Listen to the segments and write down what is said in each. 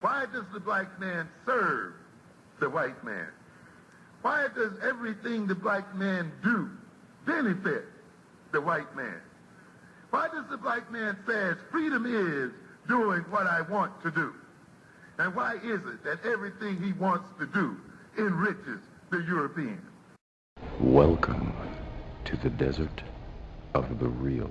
Why does the black man serve the white man? Why does everything the black man do benefit the white man? Why does the black man say freedom is doing what I want to do? And why is it that everything he wants to do enriches the European? Welcome to the desert of the real.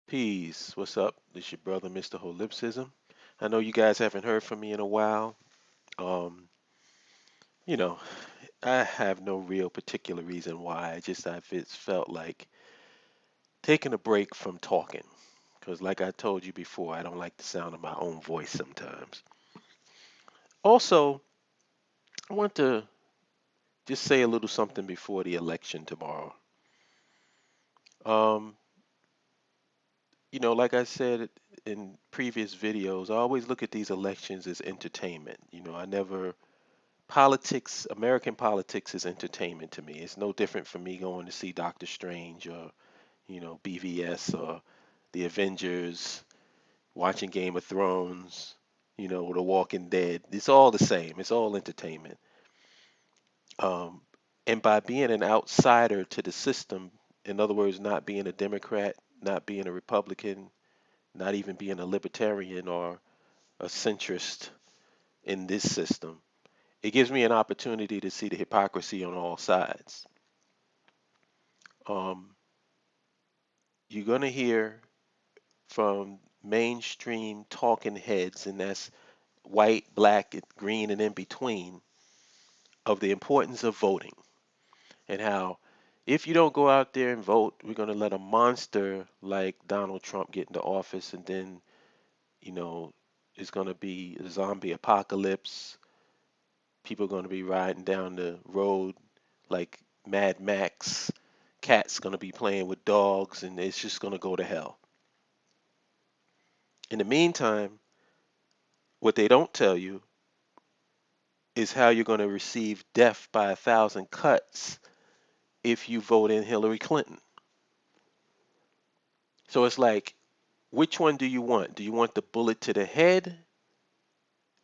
Peace. What's up? This your brother, Mr. Holipsism. I know you guys haven't heard from me in a while. Um, you know, I have no real particular reason why. I've it's felt like taking a break from talking. Because like I told you before, I don't like the sound of my own voice sometimes. Also, I want to just say a little something before the election tomorrow. Um, like I said in previous videos, I always look at these elections as entertainment. I never politics, American politics is entertainment to me. It's no different from me going to see Doctor Strange or, BVS or The Avengers, watching Game of Thrones, The Walking Dead. It's all the same. It's all entertainment. Um, and by being an outsider to the system, in other words, not being a Democrat, not being a Republican, not even being a libertarian or a centrist in this system, it gives me an opportunity to see the hypocrisy on all sides. Um, you're going to hear from mainstream talking heads, and that's white, black, green, and in between, of the importance of voting and how if you don't go out there and vote, we're going to let a monster like Donald Trump get into office, and then, you know, it's going to be a zombie apocalypse. People are going to be riding down the road like Mad Max. Cats going to be playing with dogs, and it's just going to go to hell. In the meantime, what they don't tell you is how you're going to receive death by 1,000 cuts if you vote in Hillary Clinton. So it's like, which one do you want? Do you want the bullet to the head,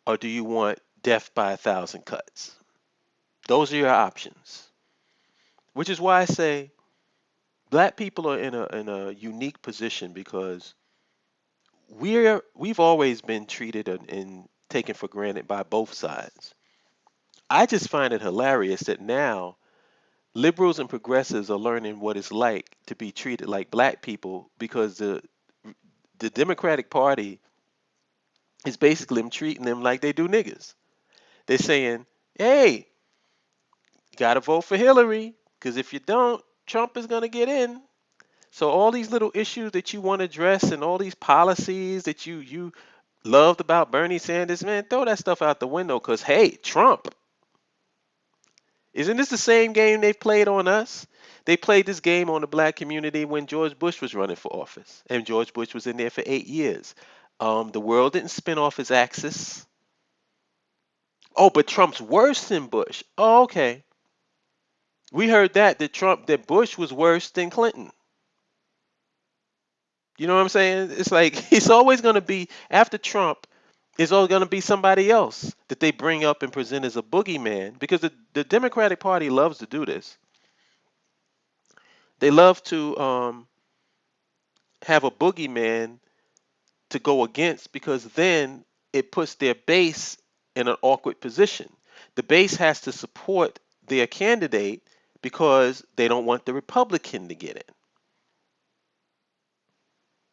or do you want death by 1,000 cuts? Those are your options. Which is why I say black people are in a unique position, because we've always been treated and taken for granted by both sides. I just find it hilarious that now liberals and progressives are learning what it's like to be treated like black people, because the Democratic Party is basically treating them like they do niggas. They're saying, hey, you got to vote for Hillary, because if you don't, Trump is going to get in. So all these little issues that you want to address and all these policies that you loved about Bernie Sanders, man, throw that stuff out the window, because, hey, Trump. Isn't this the same game they played on us? They played this game on the black community when George Bush was running for office, and George Bush was in there for 8 years. The world didn't spin off his axis. Oh, but Trump's worse than Bush. Oh, okay. We heard that Bush was worse than Clinton. You know what I'm saying? It's like it's always going to be after Trump. It's always going to be somebody else that they bring up and present as a boogeyman, because the Democratic Party loves to do this. They love to have a boogeyman to go against, because then it puts their base in an awkward position. The base has to support their candidate because they don't want the Republican to get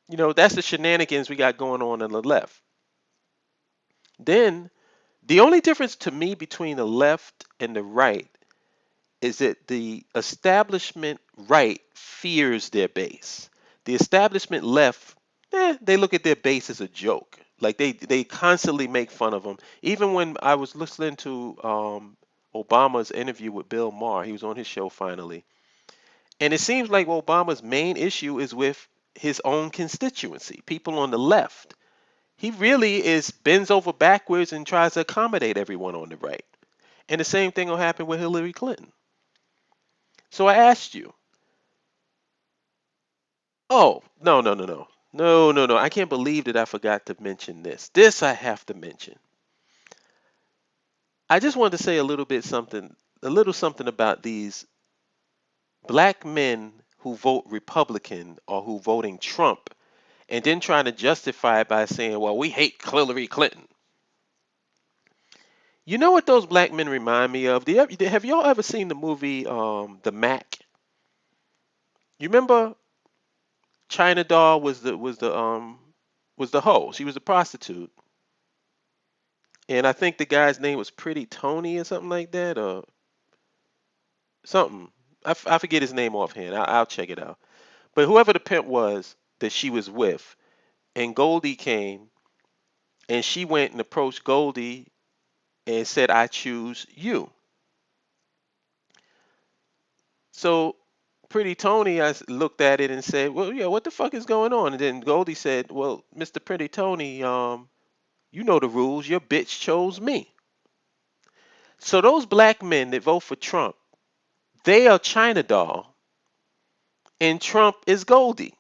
in. That's the shenanigans we got going on the left. Then the only difference to me between the left and the right is that the establishment right fears their base. The establishment left, they look at their base as a joke. Like they constantly make fun of them. Even when I was listening to Obama's interview with Bill Maher, he was on his show finally. And it seems like Obama's main issue is with his own constituency, people on the left. He really bends over backwards and tries to accommodate everyone on the right. And the same thing will happen with Hillary Clinton. So I asked you, oh, no, no, no, no. No, no, no. I can't believe that I forgot to mention this. This I have to mention. I just wanted to say a little something about these black men who vote Republican or who voting Trump and then trying to justify it by saying, well, we hate Hillary Clinton. You know what those black men remind me of? Have y'all ever seen the movie The Mac? You remember China Doll was the hoe. She was a prostitute. And I think the guy's name was Pretty Tony or something like that, or something. I forget his name offhand. I'll check it out. But whoever the pimp was that she was with, and Goldie came, and she went and approached Goldie and said, I choose you. So Pretty Tony, looked at it and said, well, yeah, what the fuck is going on? And then Goldie said, well, Mr. Pretty Tony, you know the rules. Your bitch chose me. So those black men that vote for Trump, they are China Doll, and Trump is Goldie.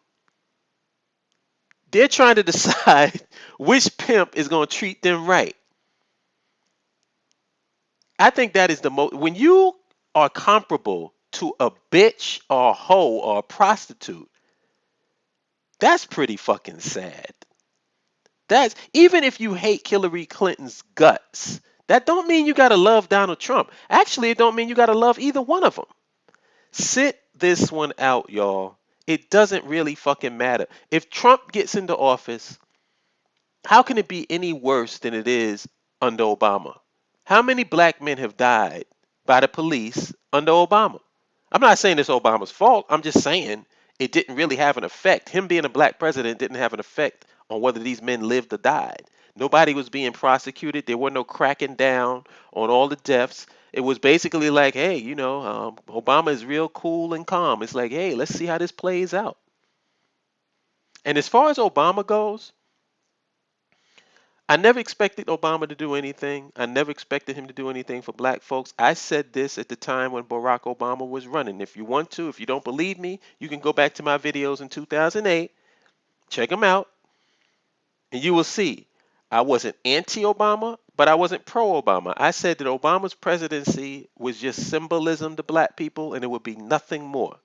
They're trying to decide which pimp is going to treat them right. I think that is the most. When you are comparable to a bitch or a hoe or a prostitute, that's pretty fucking sad. That's even if you hate Hillary Clinton's guts. That don't mean you gotta love Donald Trump. Actually, it don't mean you gotta love either one of them. Sit this one out, y'all. It doesn't really fucking matter. If Trump gets into office, how can it be any worse than it is under Obama? How many black men have died by the police under Obama? I'm not saying it's Obama's fault. I'm just saying it didn't really have an effect. Him being a black president didn't have an effect on whether these men lived or died. Nobody was being prosecuted. There were no cracking down on all the deaths. It was basically like, hey, Obama is real cool and calm. It's like, hey, let's see how this plays out. And as far as Obama goes, I never expected Obama to do anything. I never expected him to do anything for black folks. I said this at the time when Barack Obama was running. If you want to, if you don't believe me, you can go back to my videos in 2008, check them out, and you will see I wasn't anti-Obama, but I wasn't pro-Obama. I said that Obama's presidency was just symbolism to black people, and it would be nothing more.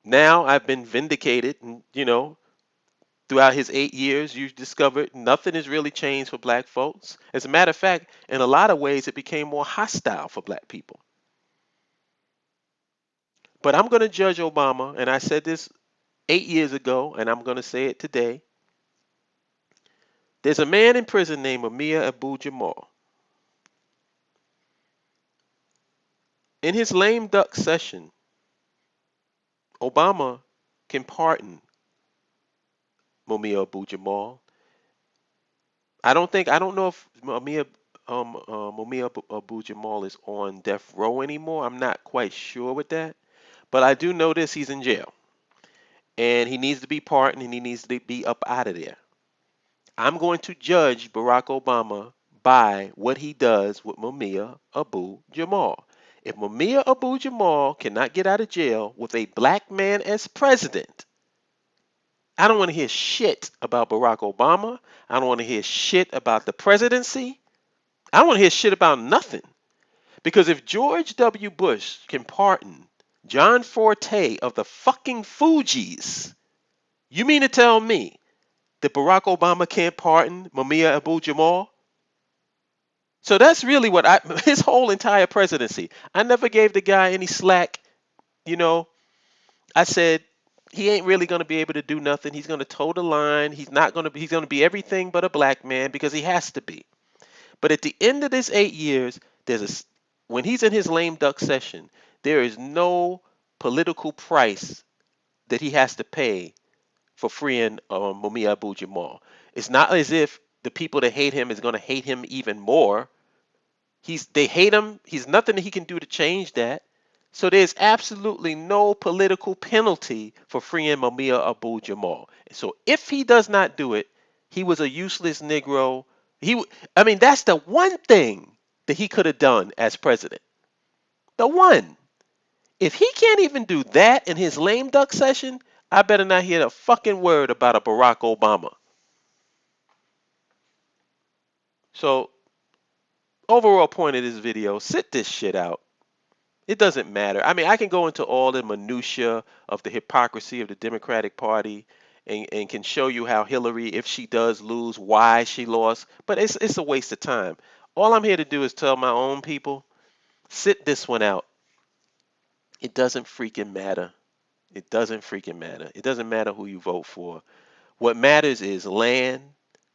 Now I've been vindicated, and throughout his 8 years, you discovered nothing has really changed for black folks. As a matter of fact, in a lot of ways, it became more hostile for black people. But I'm going to judge Obama, and I said this 8 years ago, and I'm going to say it today. There's a man in prison named Mumia Abu Jamal. In his lame duck session, Obama can pardon Mumia Abu Jamal. I don't know if Mumia Abu Jamal is on death row anymore. I'm not quite sure with that. But I do know this, he's in jail. And he needs to be pardoned and he needs to be up out of there. I'm going to judge Barack Obama by what he does with Mumia Abu Jamal. If Mumia Abu Jamal cannot get out of jail with a black man as president, I don't want to hear shit about Barack Obama. I don't want to hear shit about the presidency. I don't want to hear shit about nothing. Because if George W. Bush can pardon John Forte of the fucking Fugees, you mean to tell me that Barack Obama can't pardon Mumia Abu Jamal? So that's really his whole entire presidency. I never gave the guy any slack. I said he ain't really going to be able to do nothing. He's going to toe the line. He's going to be everything but a black man because he has to be. But at the end of this 8 years, when he's in his lame duck session, there is no political price that he has to pay for freeing Mumia Abu Jamal. It's not as if the people that hate him is going to hate him even more. They hate him. He's nothing that he can do to change that. So there's absolutely no political penalty for freeing Mumia Abu Jamal. So if he does not do it, he was a useless Negro. That's the one thing that he could have done as president. The one. If he can't even do that in his lame duck session, I better not hear a fucking word about a Barack Obama. So, overall point of this video, sit this shit out. It doesn't matter. I mean, I can go into all the minutia of the hypocrisy of the Democratic Party and can show you how Hillary, if she does lose, why she lost. But it's a waste of time. All I'm here to do is tell my own people, sit this one out. It doesn't freaking matter. It doesn't freaking matter. It doesn't matter who you vote for. What matters is land,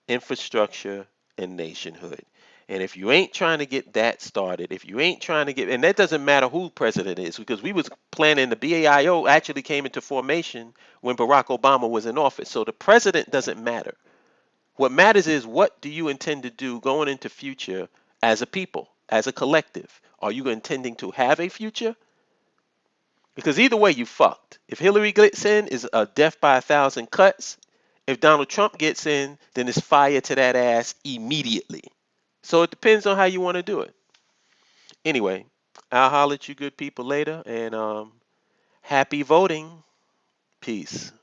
infrastructure, and nationhood. And if you ain't trying to get that started, if you ain't trying to get, and that doesn't matter who president is, because we was planning, the BAIO actually came into formation when Barack Obama was in office. So the president doesn't matter. What matters is, what do you intend to do going into future as a people, as a collective? Are you intending to have a future? Because either way, you fucked. If Hillary gets in, is a death by 1,000 cuts. If Donald Trump gets in, then it's fire to that ass immediately. So it depends on how you want to do it. Anyway, I'll holler at you good people later, and happy voting. Peace.